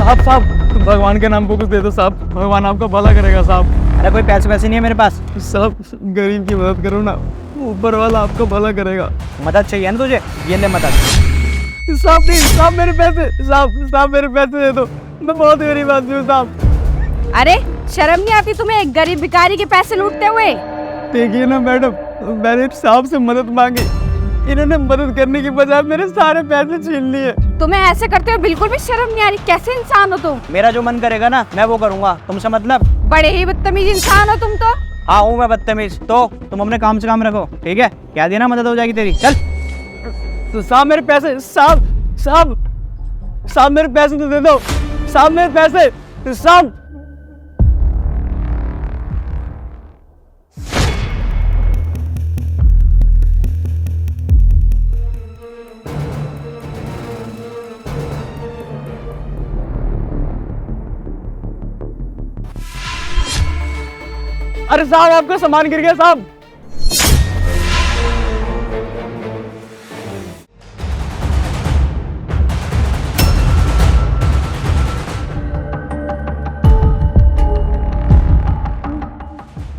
साहब साहब भगवान के नाम पे कुछ दे दो साहब, भगवान आपका भला करेगा साहब। अरे कोई पैसे वैसे नहीं है मेरे पास। साहब गरीब की मदद करो ना, ऊपर वाला आपका भला करेगा। मदद चाहिए ना तुझे, ये ले मदद। साहब प्लीज साहब मेरे पैसे, साहब मेरे पैसे दे दो, मैं बहुत गरीब आदमी हूँ साहब। अरे शर्म नहीं आती तुम्हें एक गरीब भिखारी के पैसे लूटते हुए? देखिए ना मैडम, मैंने साहब से मदद मांगी, इन्होंने मदद करने की बजाय मेरे सारे पैसे छीन लिए। तुम्हें ऐसे करते हुए बिल्कुल भी शर्म नहीं आ रही? कैसे इंसान हो तुम? मेरा जो मन करेगा ना मैं वो करूंगा, तुमसे मतलब? बड़े ही बदतमीज इंसान हो तुम तो। हाँ हूँ मैं बदतमीज, तो तुम अपने काम से काम रखो, ठीक है? क्या देना, मदद हो जाएगी तेरी, चल। तो साहब मेरे पैसे, साहब मेरे पैसे तो दे दो, साहब मेरे पैसे, साहब। अरे साहब आपका सामान गिर गया साहब।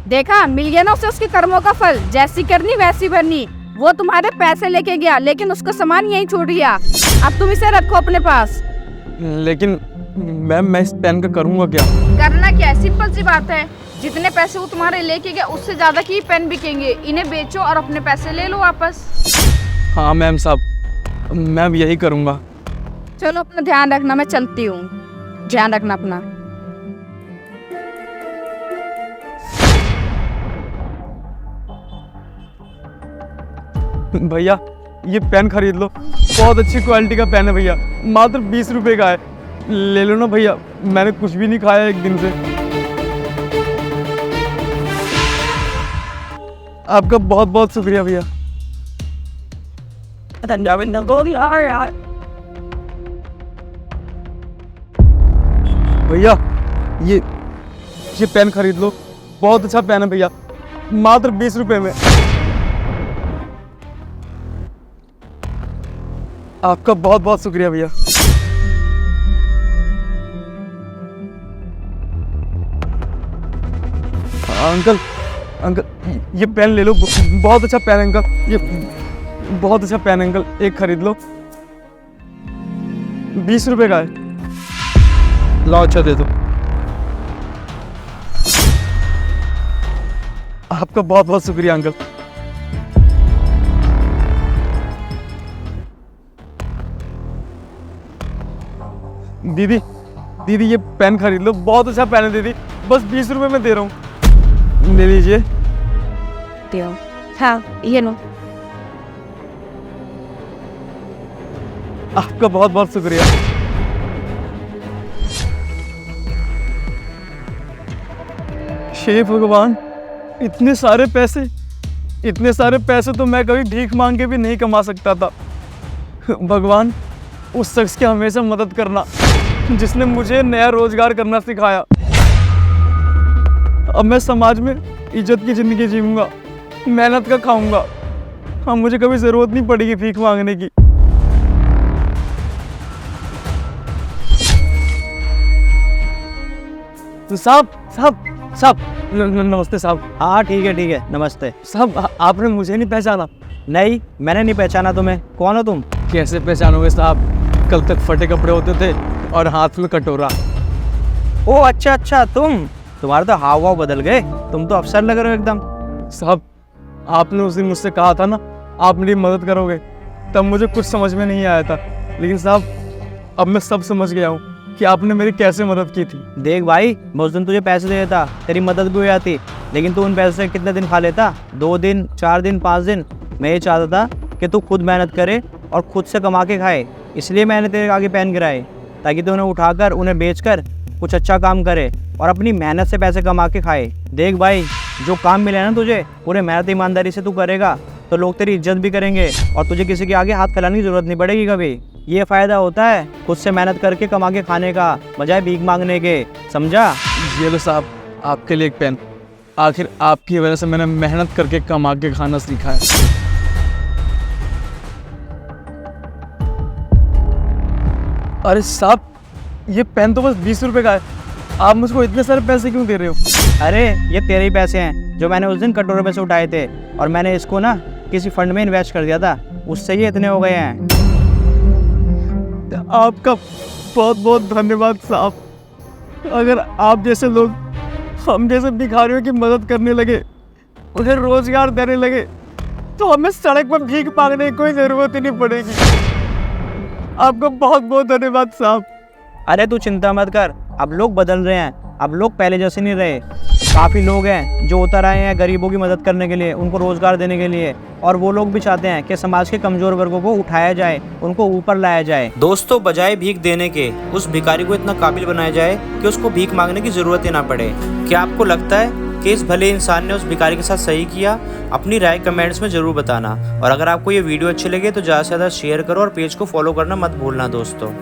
देखा, मिल गया ना उसे उसके कर्मों का फल। जैसी करनी वैसी भरनी। वो तुम्हारे पैसे लेके गया लेकिन उसका सामान यहीं छोड़ गया। अब तुम इसे रखो अपने पास। लेकिन मैम मैं इस पेन का करूँगा क्या? करना क्या है, सिंपल सी बात है। जितने पैसे वो तुम्हारे लेके गया उससे ज्यादा की पेन बिकेंगे। इन्हें बेचो और अपने पैसे ले लो वापस। हाँ मैम साहब, मैम यही करूँगा। चलो अपना ध्यान रखना, मैं चलती हूँ। ध्यान रखना अपना। भैया ये पेन खरीद लो, बहुत अच्छी क्वालिटी का पेन है भैया, मात्र 20 रुपए का है, ले लो ना भैया। मैंने कुछ भी नहीं खाया एक दिन से। आपका बहुत बहुत शुक्रिया भैया। भैया ये पेन खरीद लो, बहुत अच्छा पेन है भैया, मात्र 20 रुपए में। आपका बहुत बहुत शुक्रिया भैया। अंकल ये पेन ले लो, बहुत अच्छा पेन है अंकल, ये बहुत अच्छा पेन है अंकल, एक खरीद लो, 20 रुपए का है। लो अच्छा दे दो। आपका बहुत बहुत शुक्रिया अंकल। दीदी ये पेन खरीद लो, बहुत अच्छा पेन है दीदी, बस 20 रुपए में दे रहा हूँ, ले लीजिए। हाँ ये लो। आपका बहुत बहुत शुक्रिया। हे भगवान, इतने सारे पैसे तो मैं कभी भीख मांग के भी नहीं कमा सकता था। भगवान उस शख्स की हमेशा मदद करना जिसने मुझे नया रोजगार करना सिखाया। अब मैं समाज में इज्जत की जिंदगी जीऊंगा, मेहनत का खाऊंगा। हाँ मुझे कभी जरूरत नहीं पड़ेगी भीख मांगने की। तो साहब नमस्ते साहब। हाँ ठीक है नमस्ते। साहब आपने मुझे नहीं पहचाना? नहीं मैंने नहीं पहचाना तुम्हें, कौन हो तुम? कैसे पहचानोगे साहब, कल तक फटे कपड़े होते थे और हाथ में कटोरा। ओ अच्छा तुम्हारे तो हाव भाव बदल गए, तुम तो अफसर लग रहे हो एकदम। साहब आपने उस दिन मुझसे कहा था ना आप मेरी मदद करोगे, तब मुझे कुछ समझ में नहीं आया था, लेकिन साहब अब मैं सब समझ गया हूँ कि आपने मेरी कैसे मदद की थी। देख भाई, मैं उस दिन तुझे पैसे दे देता, तेरी मदद भी हो जाती, लेकिन तू उन पैसे से कितने दिन खा लेता? 2 दिन, 4 दिन, 5 दिन। मैं ये चाहता था कि तू खुद मेहनत करे और खुद से कमा के खाए, इसलिए मैंने तेरे आगे पेन गिराए, ताकि तू उन्हें उठाकर उन्हें बेचकर कुछ अच्छा काम करे और अपनी मेहनत से पैसे कमा के खाए। देख भाई, जो काम मिले ना तुझे, पूरे मेहनत ईमानदारी से तू करेगा तो लोग तेरी इज्जत भी करेंगे और तुझे किसी के आगे हाथ फैलाने की जरूरत नहीं पड़ेगी कभी। ये फ़ायदा होता है खुद से मेहनत करके कमा के खाने का, बजाय भीख मांगने के, समझा? ये लो साहब आपके लिए एक पेन, आखिर आपकी वजह से मैंने मेहनत करके कमा के खाना सीखा है। अरे साहब ये पेन तो बस 20 रुपए का है, आप मुझको इतने सारे पैसे क्यों दे रहे हो? अरे ये तेरे ही पैसे हैं जो मैंने उस दिन कटोरे में से उठाए थे, और मैंने इसको ना किसी फंड में इन्वेस्ट कर दिया था, उससे ये इतने हो गए हैं। आपका बहुत बहुत धन्यवाद साहब। अगर आप जैसे लोग हम जैसे भिखारियों की मदद करने लगे, उन्हें रोजगार देने लगे, तो हमें सड़क पर भीख मांगने की कोई ज़रूरत ही नहीं पड़ेगी। आपका बहुत बहुत धन्यवाद साहब। अरे तू चिंता मत कर, अब लोग बदल रहे हैं, अब लोग पहले जैसे नहीं रहे। काफ़ी लोग हैं जो उतर आए हैं गरीबों की मदद करने के लिए, उनको रोज़गार देने के लिए, और वो लोग भी चाहते हैं कि समाज के कमज़ोर वर्गों को उठाया जाए, उनको ऊपर लाया जाए। दोस्तों, बजाय भीख देने के उस भिखारी को इतना काबिल बनाया जाए कि उसको भीख मांगने की ज़रूरत ही ना पड़े। क्या आपको लगता है कि इस भले इंसान ने उस भिखारी के साथ सही किया? अपनी राय कमेंट्स में ज़रूर बताना, और अगर आपको ये वीडियो अच्छी लगे तो ज़्यादा से ज़्यादा शेयर करो और पेज को फॉलो करना मत भूलना दोस्तों।